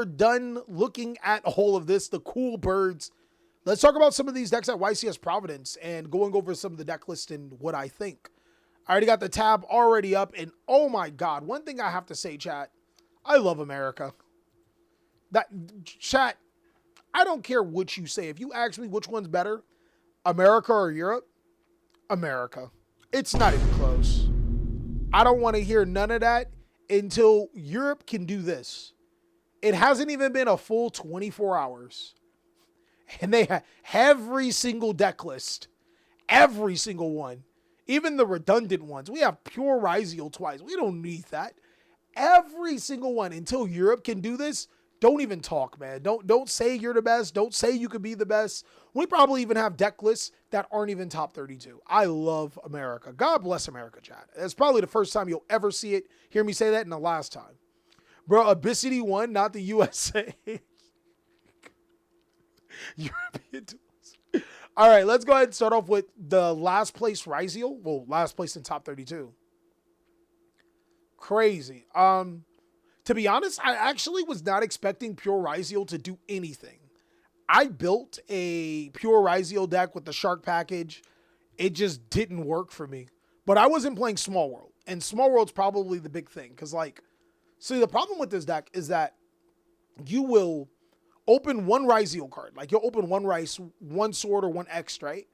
we're done looking at all of this, the cool birds, let's talk about some of these decks at YCS Providence and going over some of the deck list and what I think. I already got the tab already up, and oh my God, one thing I have to say, chat, I love America. Chat, I don't care what you say. If you ask me which one's better, America or Europe, America. It's not even close. I don't want to hear none of that until Europe can do this. It hasn't even been a full 24 hours. And they have every single deck list. Every single one. Even the redundant ones. We have pure Ryzeal twice. We don't need that. Every single one. Until Europe can do this, don't even talk, man. Don't say you're the best. Don't say you could be the best. We probably even have deck lists that aren't even top 32. I love America. God bless America, chat. That's probably the first time you'll ever see it. Hear me say that, and the last time. Bro, Abyssity won, not the USA. European tools. All right, let's go ahead and start off with the last place Ryzeal. Well, last place in top 32. Crazy. To be honest, I actually was not expecting pure Ryzeal to do anything. I built a pure Ryzeal deck with the Shark package. It just didn't work for me. But I wasn't playing Small World. And Small World's probably the big thing. Because, like, see, the problem with this deck is that you will open one Ryzeal card. Like, you'll open one Rice, one Sword, or one X, right?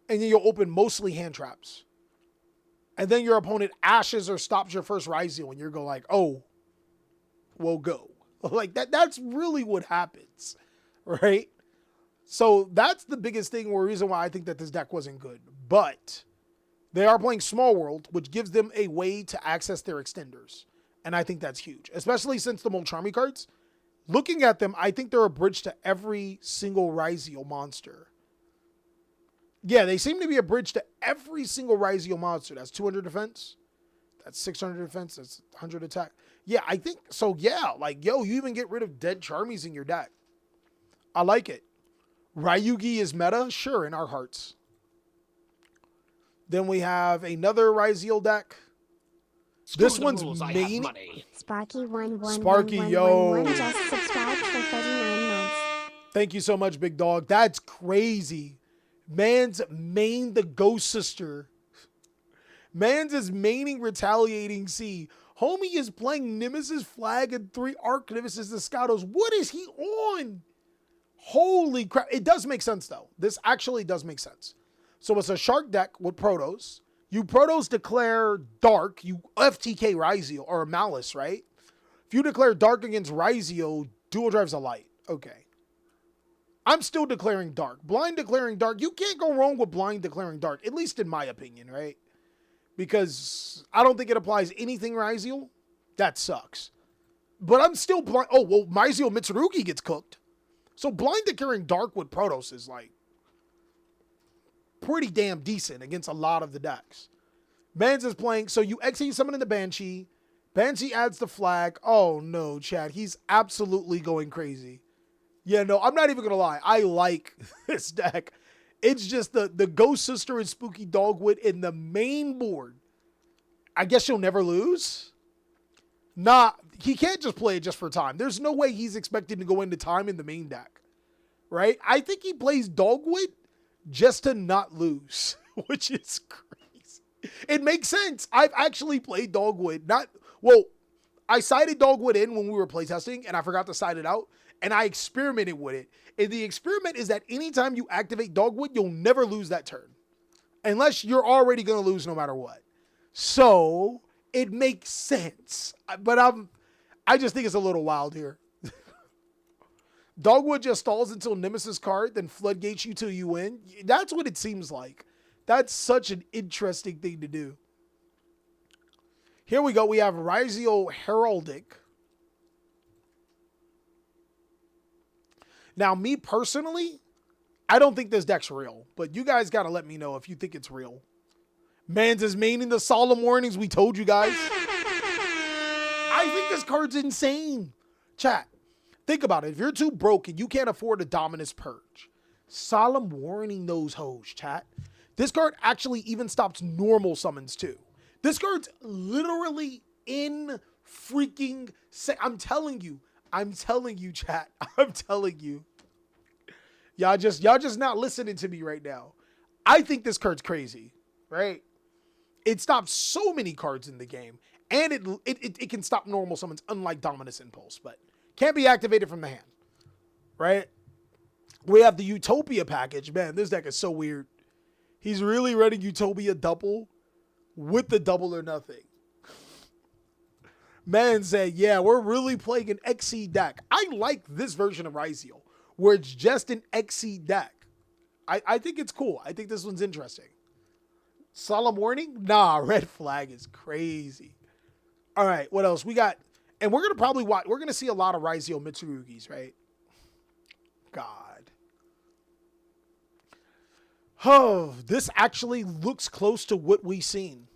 And then you'll open mostly hand traps. And then your opponent ashes or stops your first Ryzeal. And you're going like, oh, well, go. Like, that's really what happens. Right? So that's the biggest thing or reason why I think that this deck wasn't good. But they are playing Small World, which gives them a way to access their extenders. And I think that's huge. Especially since the Molcharmi cards, looking at them, I think they're a bridge to every single Ryzeal monster. Yeah, they seem to be a bridge to every single Ryzeal monster. That's 200 defense. That's 600 defense. That's 100 attack. Yeah, I think so. Yeah, like, yo, you even get rid of dead Charmies in your deck. I like it. Ryugi is meta? Sure, in our hearts. Then we have another Ryzeal deck. This one's main. Sparky, yo. Just subscribed for 39 months. Thank you so much, big dog. That's crazy. Man's main the Ghost Sister. Man's is maining Retaliating Sea. Homie is playing Nemesis Flag and 3 Archnemesis Escados. What is he on? Holy crap. It does make sense, though. This actually does make sense. So it's a Shark deck with Protos. You Protos declare Dark. You FTK Ryzeal, or Maliss, right? If you declare Dark against Ryzeal, dual drives a light. Okay. I'm still declaring Dark. Blind declaring Dark. You can't go wrong with blind declaring Dark, at least in my opinion, right? Because I don't think it applies anything Ryzeal. That sucks. But I'm still blind. Oh, well, Ryzeal Mitsurugi gets cooked. So blind declaring Dark with Protos is like pretty damn decent against a lot of the decks. Banz is playing, so you XE summon in the Banshee. Banshee adds the flag. Oh no, Chad. He's absolutely going crazy. Yeah, no, I'm not even going to lie. I like this deck. It's just the Ghost Sister and Spooky Dogwood in the main board. I guess you'll never lose. Nah, he can't just play it just for time. There's no way he's expecting to go into time in the main deck. Right? I think he plays Dogwood just to not lose, which is crazy. It makes sense. I've actually played Dogwood. I sided Dogwood in when we were playtesting, and I forgot to side it out, and I experimented with it. And the experiment is that anytime you activate Dogwood, you'll never lose that turn. Unless you're already going to lose no matter what. So it makes sense. But I just think it's a little wild here. Dogwood just stalls until Nemesis card, then floodgates you till you win. That's what it seems like. That's such an interesting thing to do. Here we go. We have Ryzeal Heraldic. Now, me personally, I don't think this deck's real. But you guys got to let me know if you think it's real. Mans is maining the Solemn Warnings. We told you guys. I think this card's insane. Chat. Think about it. If you're too broke and you can't afford a Dominus Purge, Solemn Warning those hoes, chat. This card actually even stops normal summons too. This card's literally in freaking... I'm telling you, I'm telling you, chat. I'm telling you. Y'all just not listening to me right now. I think this card's crazy, right? It stops so many cards in the game, and it can stop normal summons, unlike Dominus Impulse, but can't be activated from the hand, right? We have the Utopia package. Man, this deck is so weird. He's really running Utopia double with the double or nothing. Man said, yeah, we're really playing an XC deck. I like this version of Ryzeal, where it's just an XC deck. I think it's cool. I think this one's interesting. Solemn Warning? Nah, Red Flag is crazy. All right, what else? We got, and we're going to probably watch, we're going to see a lot of Ryzeal Mitsurugis, right? God. Oh, this actually looks close to what we've seen.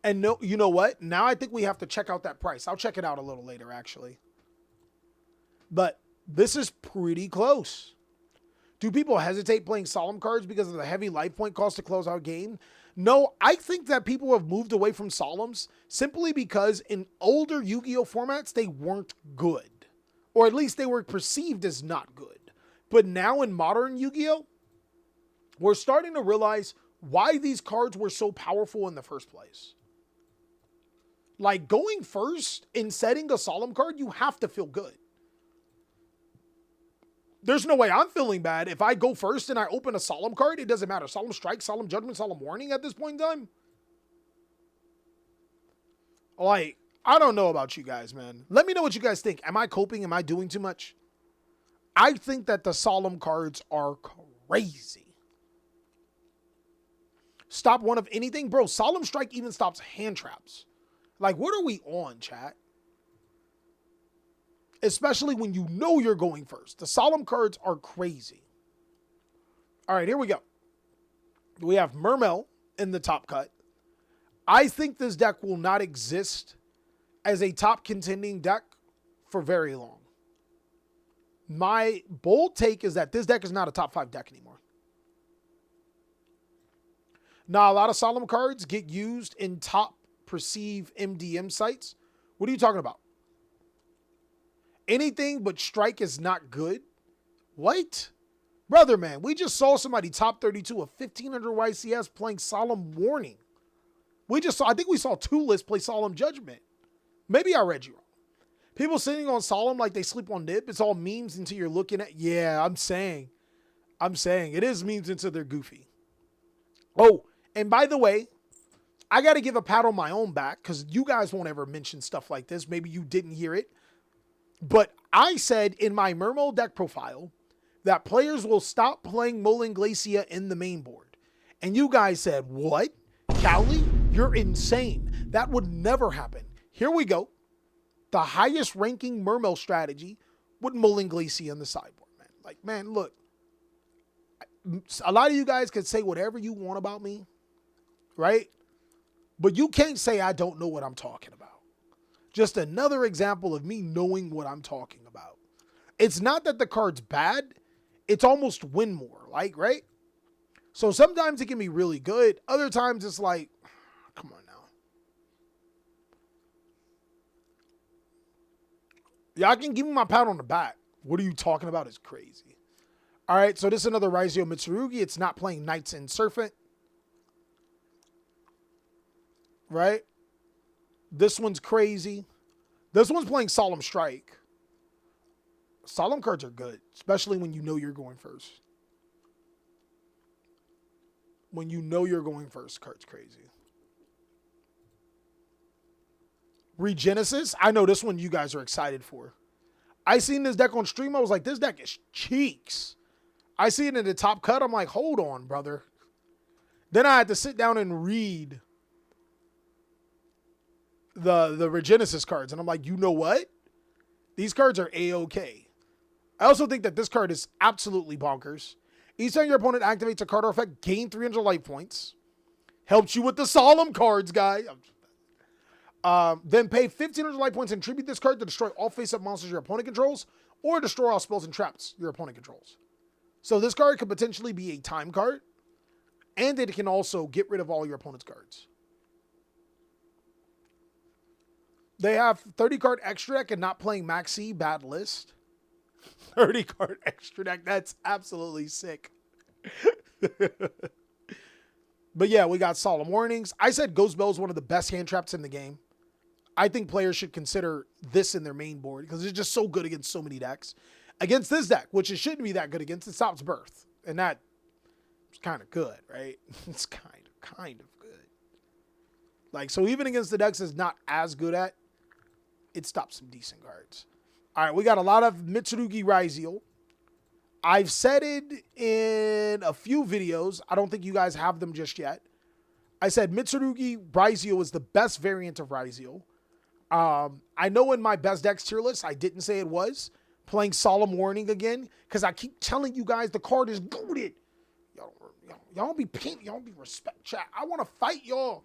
And no, you know what? Now I think we have to check out that price. I'll check it out a little later, actually. But this is pretty close. Do people hesitate playing Solemn cards because of the heavy life point cost to close out game? No, I think that people have moved away from Solemns simply because in older Yu-Gi-Oh formats, they weren't good. Or at least they were perceived as not good. But now in modern Yu-Gi-Oh, we're starting to realize why these cards were so powerful in the first place. Like, going first in setting a Solemn card, you have to feel good. There's no way I'm feeling bad. If I go first and I open a Solemn card, it doesn't matter. Solemn Strike, Solemn Judgment, Solemn Warning at this point in time. Like, I don't know about you guys, man. Let me know what you guys think. Am I coping? Am I doing too much? I think that the Solemn cards are crazy. Stop one of anything? Bro, Solemn Strike even stops hand traps. Like, what are we on, chat? Especially when you know you're going first. The Solemn cards are crazy. All right, here we go. We have Mermail in the top cut. I think this deck will not exist as a top contending deck for very long. My bold take is that this deck is not a top 5 deck anymore. Now, a lot of Solemn cards get used in top perceive MDM sites. What are you talking about? Anything but Strike is not good? What? Brother, man, we just saw somebody top 32 of 1500 YCS playing Solemn Warning. We just saw, I think we saw 2 lists play Solemn Judgment. Maybe I read you wrong. People sitting on Solemn like they sleep on Nib. It's all memes until you're looking at, yeah, I'm saying it is memes until they're goofy. Oh, and by the way, I got to give a pat on my own back because you guys won't ever mention stuff like this. Maybe you didn't hear it. But I said in my Mermail deck profile that players will stop playing Molan Glacia in the main board. And you guys said, what? Cowley, you're insane. That would never happen. Here we go. The highest ranking Mermail strategy with Molan Glacia in the sideboard, man. Like, man, look. A lot of you guys can say whatever you want about me, right? But you can't say I don't know what I'm talking about. Just another example of me knowing what I'm talking about. It's not that the card's bad. It's almost win more, like, right? So sometimes it can be really good. Other times it's like, come on now. Yeah, I can give me my pat on the back. What are you talking about is crazy. All right, so this is another Ryzeal Mitsurugi. It's not playing Knights and Serpent. Right? This one's crazy. This one's playing Solemn Strike. Solemn cards are good, especially when you know you're going first. When you know you're going first, card's crazy. Regenesis, I know this one you guys are excited for. I seen this deck on stream. I was like, this deck is cheeks. I see it in the top cut. I'm like, hold on, brother. Then I had to sit down and read the Regenesis cards. And I'm like, you know what? These cards are A-OK. I also think that this card is absolutely bonkers. Each time your opponent activates a card or effect, gain 300 life points. Helps you with the Solemn cards, guy. Then pay 1,500 life points and tribute this card to destroy all face-up monsters your opponent controls or destroy all spells and traps your opponent controls. So this card could potentially be a time card, and it can also get rid of all your opponent's cards. They have 30 card extra deck and not playing Maxi, bad list. 30 card extra deck, that's absolutely sick. But yeah, we got Solemn Warnings. I said Ghost Bell is one of the best hand traps in the game. I think players should consider this in their main board because it's just so good against so many decks. Against this deck, which it shouldn't be that good against, it stops Birth. And that's kind of good, right? It's kind of good. Like, so even against the decks it's not as good at, it stops some decent cards. All right, we got a lot of Mitsurugi Ryzeal. I've said it in a few videos. I don't think you guys have them just yet. I said Mitsurugi Ryzeal is the best variant of Ryzeal. I know in my best decks tier list, I didn't say it was. Playing Solemn Warning again, because I keep telling you guys the card is goated. Y'all don't be pink. Y'all don't be respect chat. I want to fight y'all.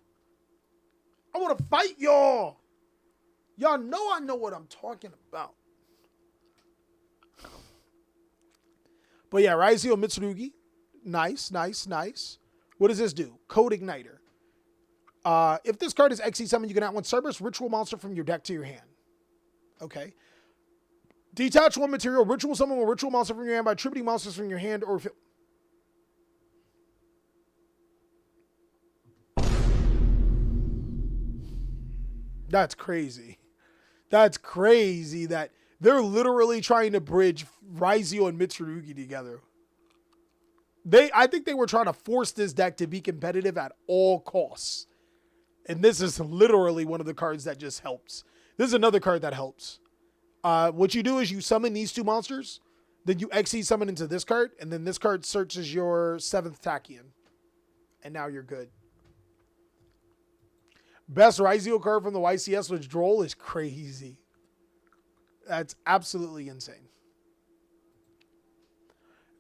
Y'all know I know what I'm talking about. But yeah, Ryzeal Mitsurugi. Nice. What does this do? Code Igniter. If this card is XE summon, you can add one Cerberus ritual monster from your deck to your hand. Okay. Detach one material, ritual summon one ritual monster from your hand by attributing monsters from your hand or... That's crazy. That's crazy that they're literally trying to bridge Ryzeal and Mitsurugi together. I think they were trying to force this deck to be competitive at all costs. And this is literally one of the cards that just helps. This is another card that helps. What you do is you summon these two monsters, then you XE summon into this card, and then this card searches your 7th Tachyon. And now you're good. Best Ryzeal card from the YCS withdrawal is crazy. That's absolutely insane.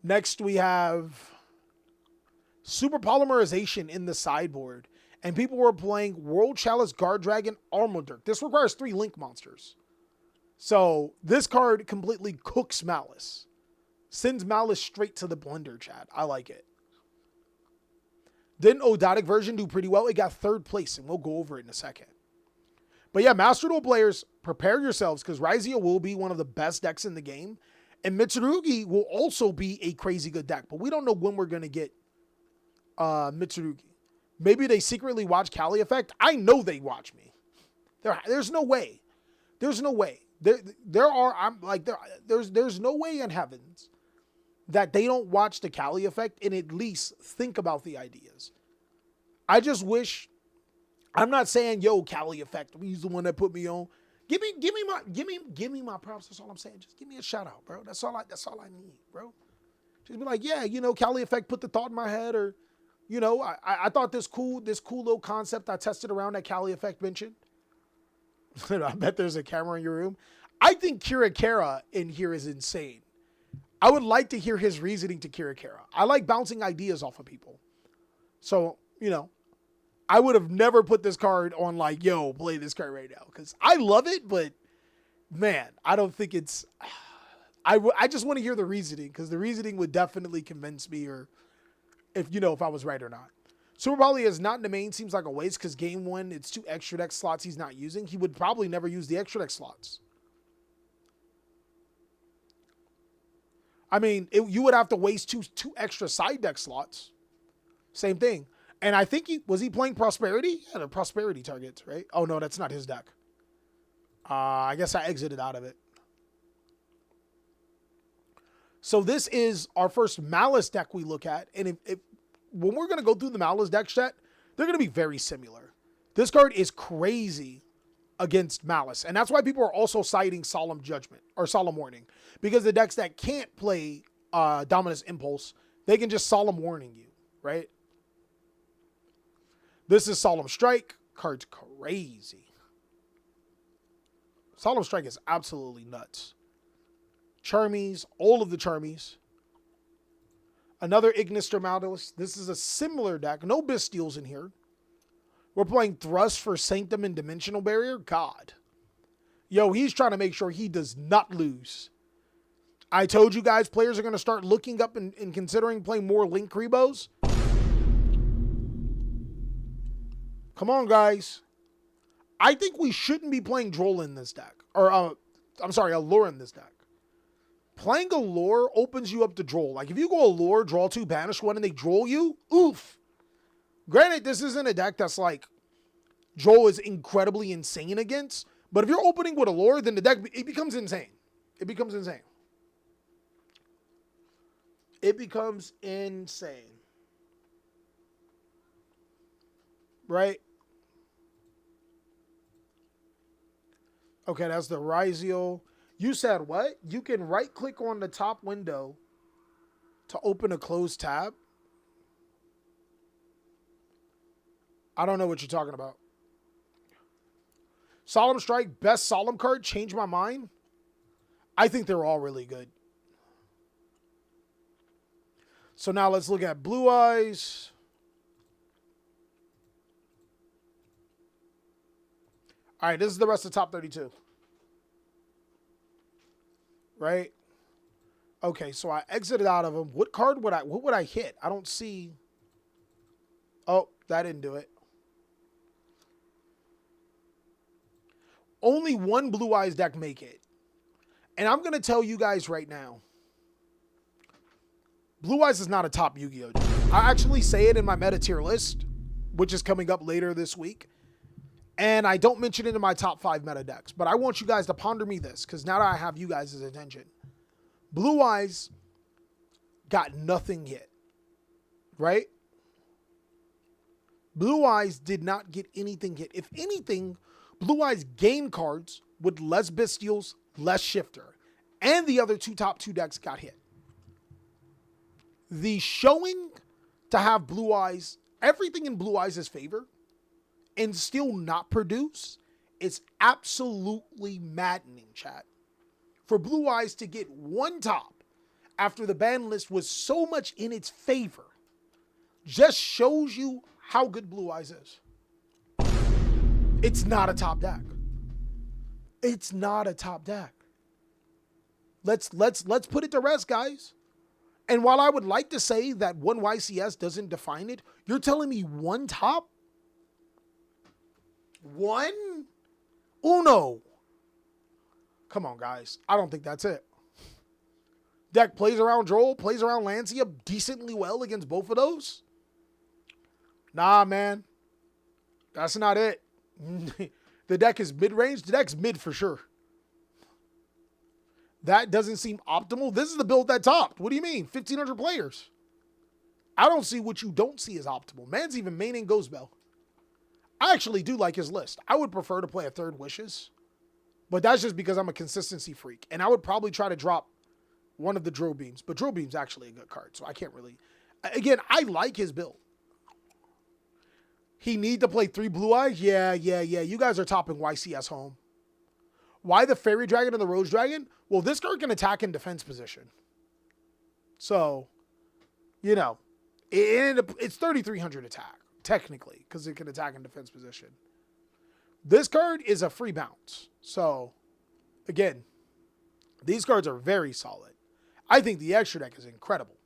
Next, we have Super Polymerization in the sideboard. And people were playing World Chalice, Guard Dragon, Armourdirk. This requires 3 Link monsters. So this card completely cooks Maliss. Sends Maliss straight to the blender, chat. I like it. Didn't Odotic version do pretty well? It got 3rd place, and we'll go over it in a second. But yeah, Master Duel players, prepare yourselves, because Ryzeal will be one of the best decks in the game. And Mitsurugi will also be a crazy good deck. But we don't know when we're going to get Mitsurugi. Maybe they secretly watch Kali Effect. I know they watch me. There's no way. There's no way. There's no way in heavens that they don't watch the Kali Effect and at least think about the ideas. I just wish. I'm not saying, yo, Kali Effect, he's the one that put me on. Give me my props. That's all I'm saying. Just give me a shout out, bro. That's all I need, bro. Just be like, yeah, Kali Effect put the thought in my head, or I thought this cool little concept I tested around that Kali Effect mentioned. I bet there's a camera in your room. I think Kirakara in here is insane. I would like to hear his reasoning to Kirakara. I like bouncing ideas off of people. So, I would have never put this card on like, yo, play this card right now. Because I love it, but man, I don't think it's... I just want to hear the reasoning, because the reasoning would definitely convince me, or if I was right or not. Super Poly is not in the main, seems like a waste, because game 1, it's 2 extra deck slots he's not using. He would probably never use the extra deck slots. I mean, you would have to waste two extra side deck slots. Same thing. And I think was he playing Prosperity? Yeah, the Prosperity targets, right? Oh, no, that's not his deck. I guess I exited out of it. So this is our first Maliss deck we look at. And when we're going to go through the Maliss deck set, they're going to be very similar. This card is crazy against Maliss. And that's why people are also citing Solemn Judgment or Solemn Warning. Because the decks that can't play Dominus Impulse, they can just Solemn Warning you, right? This is Solemn Strike. Card's crazy. Solemn Strike is absolutely nuts. Charmies, all of the Charmies. Another Ignister Maliss. This is a similar deck. No Bystials in here. We're playing Thrust for Sanctum and Dimensional Barrier. God. Yo, he's trying to make sure he does not lose. I told you guys players are going to start looking up and considering playing more Link Kribos. Come on, guys. I think we shouldn't be playing Droll in this deck. Or, I'm sorry, Allure in this deck. Playing Allure opens you up to Droll. Like, if you go Allure, draw 2, banish 1, and they Droll you, oof. Granted, this isn't a deck that's like Droll is incredibly insane against. But if you're opening with Allure, then the deck, it becomes insane. It becomes insane. It becomes insane. Right? Okay, that's the Ryzeal. You said what? You can right-click on the top window to open a closed tab? I don't know what you're talking about. Solemn Strike, best Solemn card, change my mind? I think they're all really good. So now let's look at Blue Eyes. All right, this is the rest of top 32. Right? Okay, so I exited out of them. What would I hit? I don't see. Oh, that didn't do it. Only one Blue Eyes deck make it. And I'm going to tell you guys right now. Blue Eyes is not a top Yu-Gi-Oh! Deck. I actually say it in my meta tier list, which is coming up later this week. And I don't mention it in my top 5 meta decks. But I want you guys to ponder me this, because now that I have you guys' attention. Blue Eyes got nothing hit. Right? Blue Eyes did not get anything hit. If anything, Blue Eyes gained cards with less Bestials, less Shifter. And the other top 2 decks got hit. The showing to have Blue Eyes, everything in Blue Eyes' favor, and still not produce, is absolutely maddening, chat. For Blue Eyes to get one top after the ban list was so much in its favor just shows you how good Blue Eyes is. It's not a top deck. It's not a top deck. Let's put it to rest, guys. And while I would like to say that one YCS doesn't define it, you're telling me one top? One? Uno. Come on, guys. I don't think that's it. Deck plays around Droll, plays around Lancia decently well against both of those. Nah, man. That's not it. The deck is mid-range. The deck's mid for sure. That doesn't seem optimal. This is the build that topped. What do you mean? 1,500 players. I don't see what you don't see as optimal. Man's even maining Ghostbell. I actually do like his list. I would prefer to play a third Wishes. But that's just because I'm a consistency freak. And I would probably try to drop one of the Drill Beams. But Drill Beam's actually a good card. So I can't really... Again, I like his build. He need to play 3 Blue Eyes? Yeah. You guys are topping YCS home. Why the Fairy Dragon and the Rose Dragon? Well, this card can attack in defense position. So, you know, it's 3,300 attack, technically, because it can attack in defense position. This card is a free bounce. So, again, these cards are very solid. I think the extra deck is incredible.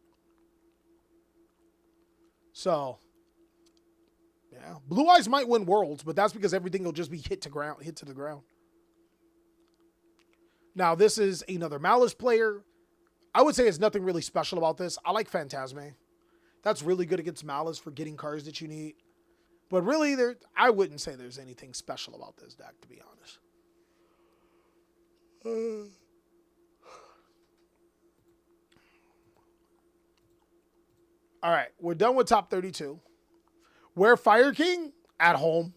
So, yeah. Blue Eyes might win Worlds, but that's because everything will just be hit to the ground. Now, this is another Maliss player. I would say there's nothing really special about this. I like Phantasme. That's really good against Maliss for getting cards that you need. But really, I wouldn't say there's anything special about this deck, to be honest. All right, we're done with top 32. Where Fire King? At home.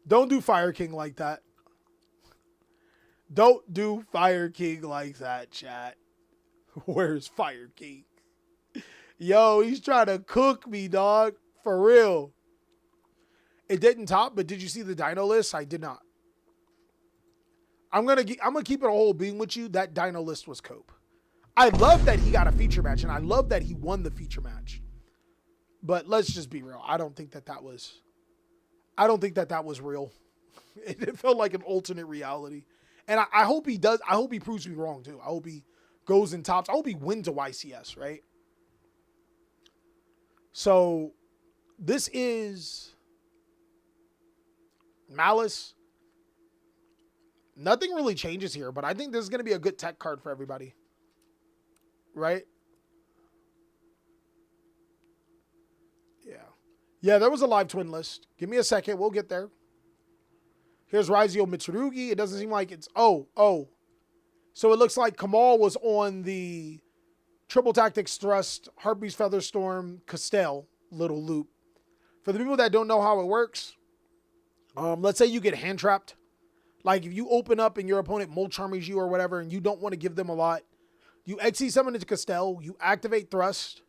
Don't do Fire King like that. Don't do Fire King like that, chat. Where's Fire King? Yo, he's trying to cook me, dog. For real. It didn't top, but did you see the Dino list? I did not. I'm gonna keep it a whole beam with you. That Dino list was cope. I love that he got a feature match, and I love that he won the feature match. But let's just be real. I don't think that was real. It felt like an alternate reality. And I hope he does. I hope he proves me wrong, too. I hope he goes and tops. I hope he wins a YCS, right? So, this is Maliss. Nothing really changes here, but I think this is going to be a good tech card for everybody. Right? Yeah. Yeah, there was a live twin list. Give me a second. We'll get there. Here's Ryzeal Mitsurugi. It doesn't seem like it's... Oh. So it looks like Kamal was on the Triple Tactics Thrust, Heartbeast Featherstorm, Castell little loop. For the people that don't know how it works, let's say you get hand trapped. Like if you open up and your opponent Molt Charmies you or whatever and you don't want to give them a lot, you XE summon into Castell, you activate Thrust,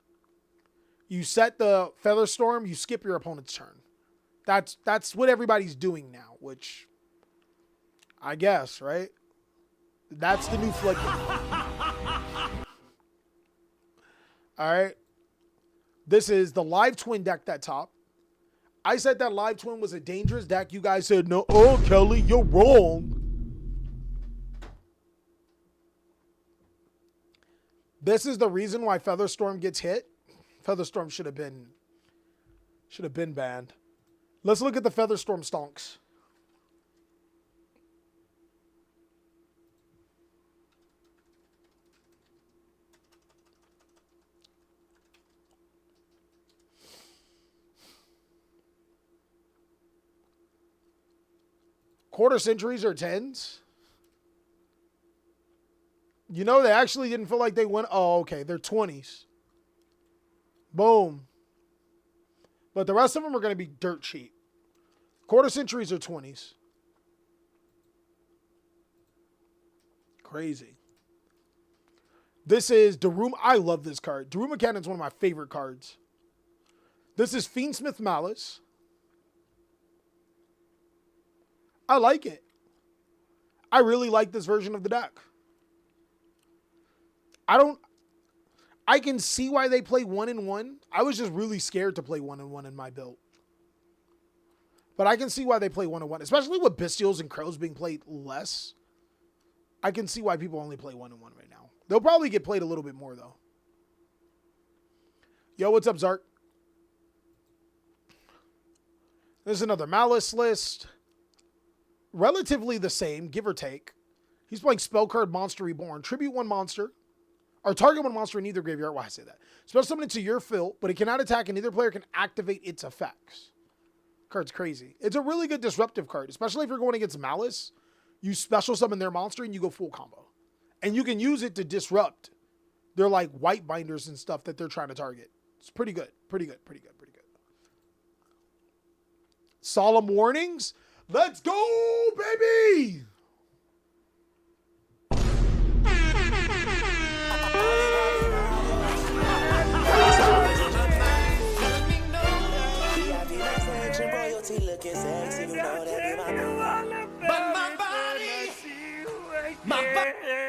you set the Featherstorm, you skip your opponent's turn. That's what everybody's doing now, which I guess, right? That's the new flick. Alright. This is the live twin deck that top. I said that live twin was a dangerous deck. You guys said no. Oh, Kelly, you're wrong. This is the reason why Featherstorm gets hit. Featherstorm should have been banned. Let's look at the Featherstorm stonks. Quarter centuries are 10s. You know, they actually didn't feel like they went. Oh, okay. They're 20s. Boom. But the rest of them are going to be dirt cheap. Quarter centuries are 20s. Crazy. This is Daruma. I love this card. Daruma Cannon's one of my favorite cards. This is Fiendsmith Maliss. I like it. I really like this version of the deck. I can see why they play 1-in-1. I was just really scared to play 1-in-1 in my build. But I can see why they play 1-in-1, especially with Bestials and Crows being played less. I can see why people only play 1-in-1 right now. They'll probably get played a little bit more, though. Yo, what's up, Zark? There's another Maliss list. Relatively the same, give or take. He's playing Spell Card Monster Reborn. Tribute one monster. Or target one monster in either graveyard. Why I say that? Special summon it to your field, but it cannot attack and neither player can activate its effects. Card's crazy. It's a really good disruptive card, especially if you're going against Maliss. You special summon their monster and you go full combo. And you can use it to disrupt their like white binders and stuff that they're trying to target. It's pretty good. Pretty good. Solemn Warnings. Let's go, baby!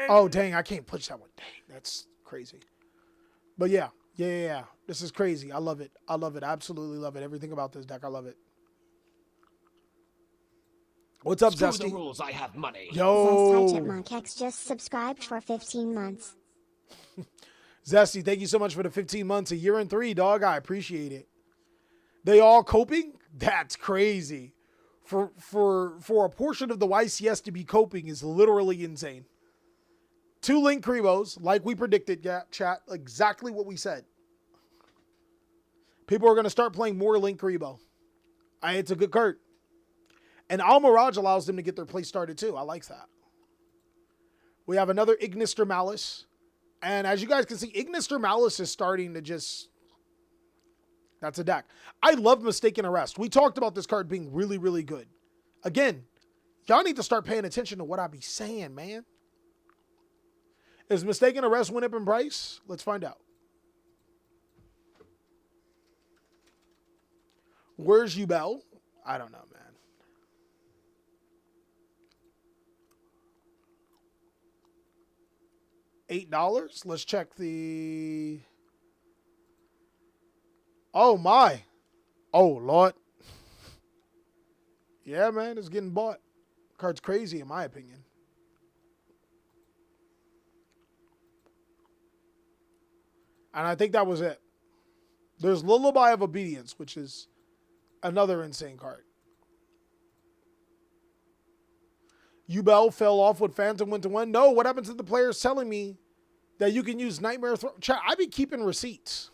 Oh, dang, I can't push that one. Dang, that's crazy. But yeah. This is crazy. I love it. I absolutely love it. Everything about this deck, I love it. What's up, Screw Zesty? the rules, I have money. Yo. Chipmunk X just subscribed for 15 months. Zesty, thank you so much for the 15 months. A year and 3, dog. I appreciate it. They all coping? That's crazy. For a portion of the YCS to be coping is literally insane. 2 Link Kribos, like we predicted, chat. Exactly what we said. People are going to start playing more Link Kribo. It's a good card. And Al Mirage allows them to get their play started too. I like that. We have another Ignister Maliss. And as you guys can see, Ignister Maliss is starting to just... That's a deck. I love Mistaken Arrest. We talked about this card being really, really good. Again, y'all need to start paying attention to what I be saying, man. Is Mistaken Arrest went up in price? Let's find out. Where's Ubel? I don't know, man. $8. Let's check the... Oh, my. Oh, Lord. Yeah, man, it's getting bought. Card's crazy, in my opinion. And I think that was it. There's Lullaby of Obedience, which is another insane card. Ubel fell off with Phantom went to win. No, what happens to the players telling me that you can use Nightmare Throne? Chat, I be keeping receipts.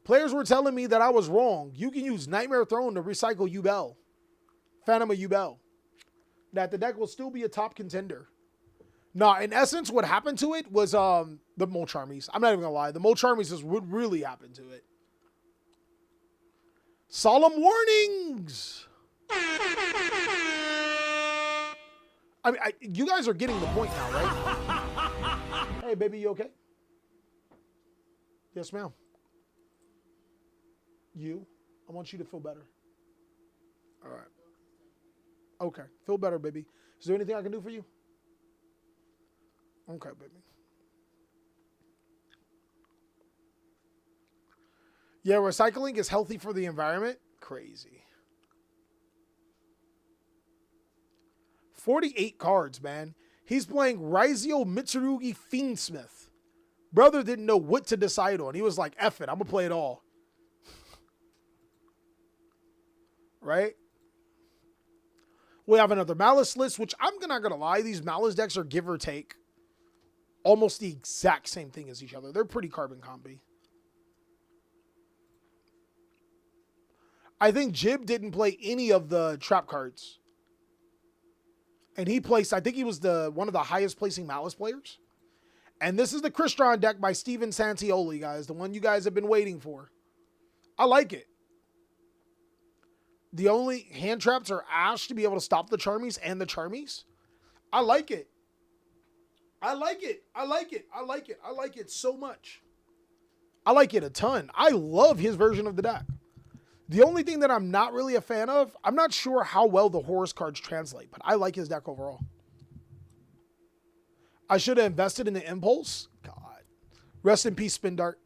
Players were telling me that I was wrong. You can use Nightmare Throne to recycle Ubel. Phantom of Ubel. That the deck will still be a top contender. Nah, in essence, what happened to it was the Molcharmies. I'm not even gonna lie. The Molcharmies is what really happened to it. Solemn warnings. I mean, you guys are getting the point now, right? Hey, baby, you okay? Yes, ma'am. I want you to feel better. All right. Okay, feel better, baby. Is there anything I can do for you? Okay, baby. Yeah, recycling is healthy for the environment. Crazy. 48 cards, man. He's playing Ryzeal Mitsurugi Fiendsmith. Brother didn't know what to decide on. He was like, F it, I'm going to play it all. Right? We have another Maliss list, which I'm not going to lie. These Maliss decks are give or take almost the exact same thing as each other. They're pretty carbon copy. I think Jib didn't play any of the trap cards. And he placed, I think he was one of the highest placing Maliss players. And this is the Crystron deck by Steven Santioli, guys. The one you guys have been waiting for. I like it. The only hand traps are Ash to be able to stop the Charmies and the Charmies. I like it. I like it. I like it. I like it. I like it so much. I like it a ton. I love his version of the deck. The only thing that I'm not really a fan of, I'm not sure how well the Horus cards translate, but I like his deck overall. I should have invested in the Impulse. God. Rest in peace, Spin Dart.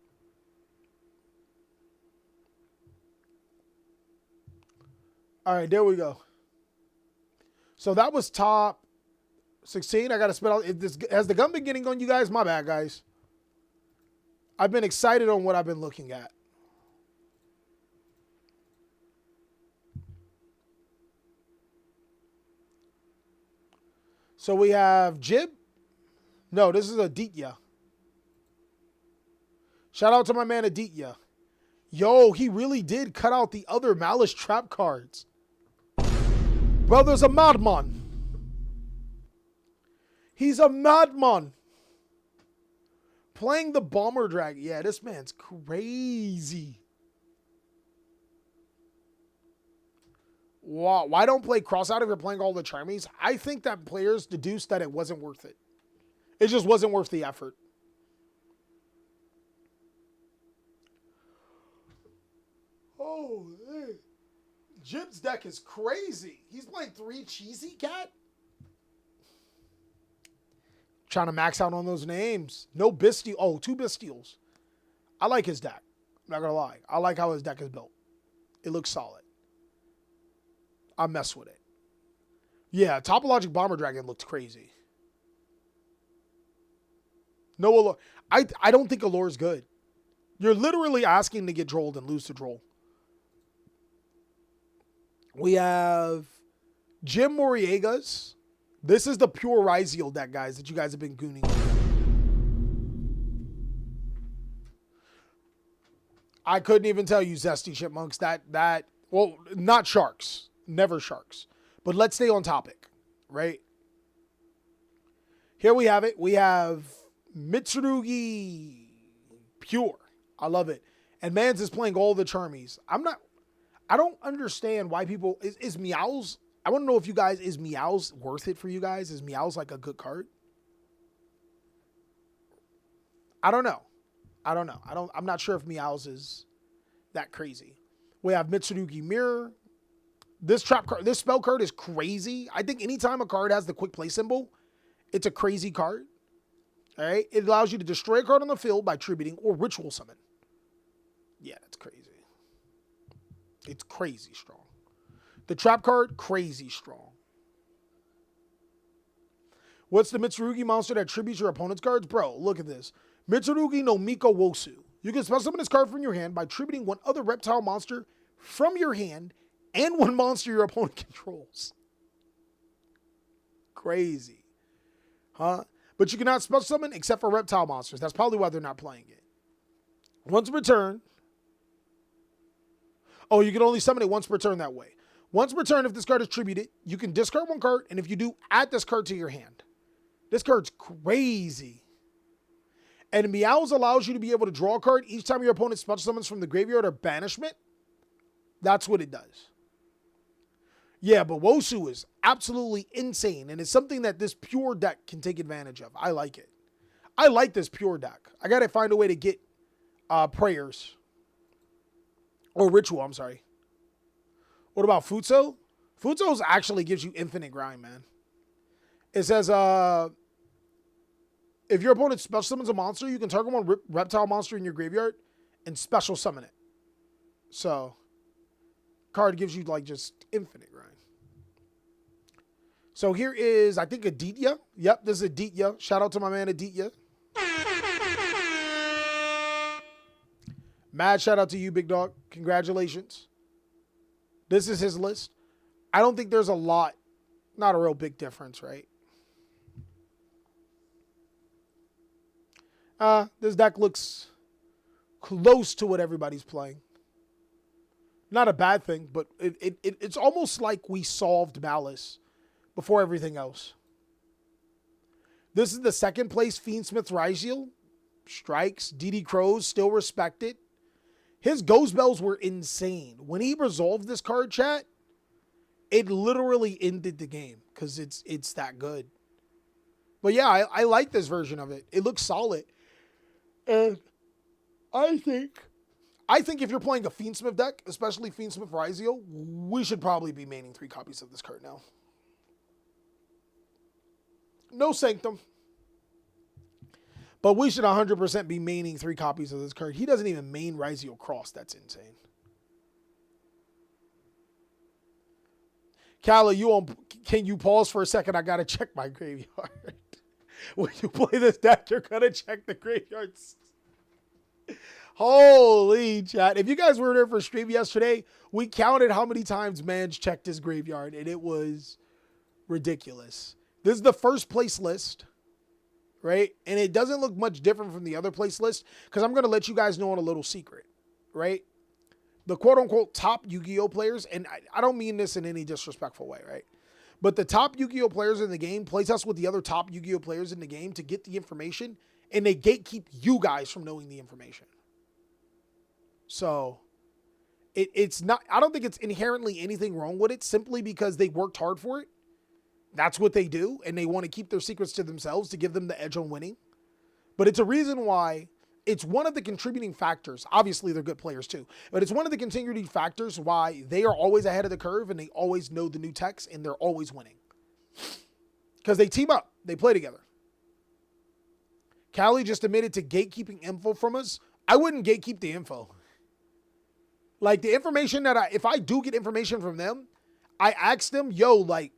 All right, there we go. So that was top 16. I got to spit out. Has the gun been getting on you guys? My bad, guys. I've been excited on what I've been looking at. So we have Jib. No, this is Aditya. Shout out to my man Aditya. Yo, he really did cut out the other Malice trap cards. Brother's a madman. He's a madman. Playing the Bomber Dragon. Yeah, this man's crazy. Wow. Why don't play cross out if you're playing all the Charmies? I think that players deduced that it wasn't worth it. It just wasn't worth the effort. Oh, hey. Jib's deck is crazy. He's playing 3 Cheesy Cat. Trying to max out on those names. No Bestial. Oh, 2 Bestials. I like his deck. I'm not going to lie. I like how his deck is built. It looks solid. I mess with it. Yeah, Topologic Bomber Dragon looked crazy. No Allure. I don't think Allure is good. You're literally asking to get trolled and lose to troll. We have Jim Moriega's. This is the pure Ryzeal deck, guys, that you guys have been gooning. I couldn't even tell you, Zesty Chipmunks, well, not Sharks. Never Sharks. But let's stay on topic, right? Here we have it. We have Mitsurugi Pure. I love it. And Mans is playing all the Charmies. I don't understand why people, is Meow's, I want to know if you guys, is Meow's worth it for you guys? Is Meow's like a good card? I don't know. I'm not sure if Meow's is that crazy. We have Mitsurugi Mirror. This trap card, this spell card is crazy. I think anytime a card has the quick play symbol, it's a crazy card. All right. It allows you to destroy a card on the field by tributing or ritual summon. Yeah, that's crazy. It's crazy strong. The trap card, crazy strong. What's the Mitsurugi monster that tributes your opponent's cards? Bro, look at this. Mitsurugi no Miko Wosu. You can spell summon this card from your hand by tributing one other reptile monster from your hand and one monster your opponent controls. crazy. Huh? But you cannot special summon except for reptile monsters. That's probably why they're not playing it. Once per turn. Oh, you can only summon it once per turn that way. Once per turn, if this card is tributed, you can discard one card, and if you do, add this card to your hand. This card's crazy. And Meows allows you to be able to draw a card each time your opponent special summons from the graveyard or banishment. That's what it does. Yeah, but Wosu is absolutely insane, and it's something that this pure deck can take advantage of. I like it. I like this pure deck. I got to find a way to get prayers. Or ritual, I'm sorry. What about Futso? Futso's actually gives you infinite grind, man. It says, if your opponent special summons a monster, you can target one reptile monster in your graveyard and special summon it. So, card gives you like just infinite grind. So here is, I think, Aditya. Yep, this is Aditya. Shout out to my man Aditya. Mad shout out to you, big dog. Congratulations. This is his list. I don't think there's a lot, not a real big difference, right? This deck looks close to what everybody's playing. Not a bad thing, but it's almost like we solved Maliss before everything else. This is the second place Fiendsmith Ryzeal. Strikes. DD Crows still respected. His Ghost Bells were insane. When he resolved this card, chat, it literally ended the game because it's that good. But yeah, I like this version of it. It looks solid. And I think if you're playing a Fiendsmith deck, especially Fiendsmith Ryzeal, we should probably be maining 3 copies of this card now. No Sanctum. But we should 100% be maining 3 copies of this card. He doesn't even main Ryzeal Cross. That's insane. Kala, can you pause for a second? I got to check my graveyard. When you play this deck, you're going to check the graveyards. Holy chat. If you guys were there for stream yesterday, we counted how many times Manj checked his graveyard, and it was ridiculous. This is the first place list. Right? And it doesn't look much different from the other place list because I'm going to let you guys know on a little secret, right? The quote-unquote top Yu-Gi-Oh players, and I don't mean this in any disrespectful way, right? But the top Yu-Gi-Oh players in the game play test with the other top Yu-Gi-Oh players in the game to get the information, and they gatekeep you guys from knowing the information. So, it's not, I don't think it's inherently anything wrong with it simply because they worked hard for it. That's what they do, and they want to keep their secrets to themselves to give them the edge on winning. But it's a reason why it's one of the contributing factors. Obviously, they're good players too, but it's one of the contributing factors why they are always ahead of the curve and they always know the new techs and they're always winning. Because they team up. They play together. Callie just admitted to gatekeeping info from us. I wouldn't gatekeep the info. Like the information that if I do get information from them, I ask them, yo, like,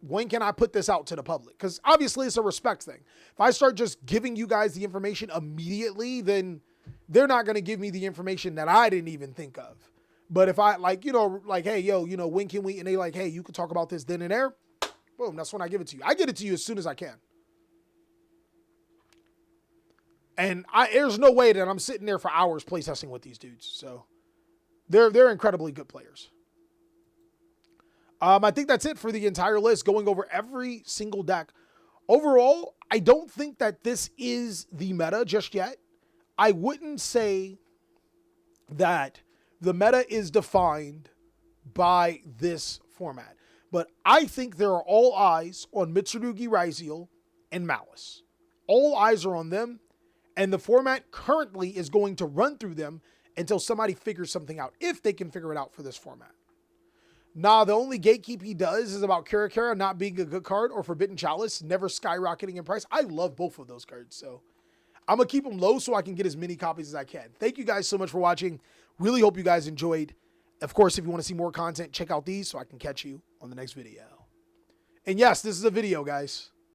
when can I put this out to the public? Because obviously it's a respect thing. If I start just giving you guys the information immediately, then they're not going to give me the information that I didn't even think of. But if I like, hey, yo, when can we, and they like, hey, you can talk about this then and there. Boom. That's when I give it to you. I get it to you as soon as I can. And there's no way that I'm sitting there for hours playtesting with these dudes. So they're incredibly good players. I think that's it for the entire list, going over every single deck. Overall, I don't think that this is the meta just yet. I wouldn't say that the meta is defined by this format. But I think there are all eyes on Mitsurugi Ryzeal and Maliss. All eyes are on them, and the format currently is going to run through them until somebody figures something out, if they can figure it out for this format. Nah, the only gatekeep he does is about Kara not being a good card or Forbidden Chalice never skyrocketing in price. I love both of those cards, so I'm going to keep them low so I can get as many copies as I can. Thank you guys so much for watching. Really hope you guys enjoyed. Of course, if you want to see more content, check out these so I can catch you on the next video. And yes, this is a video, guys.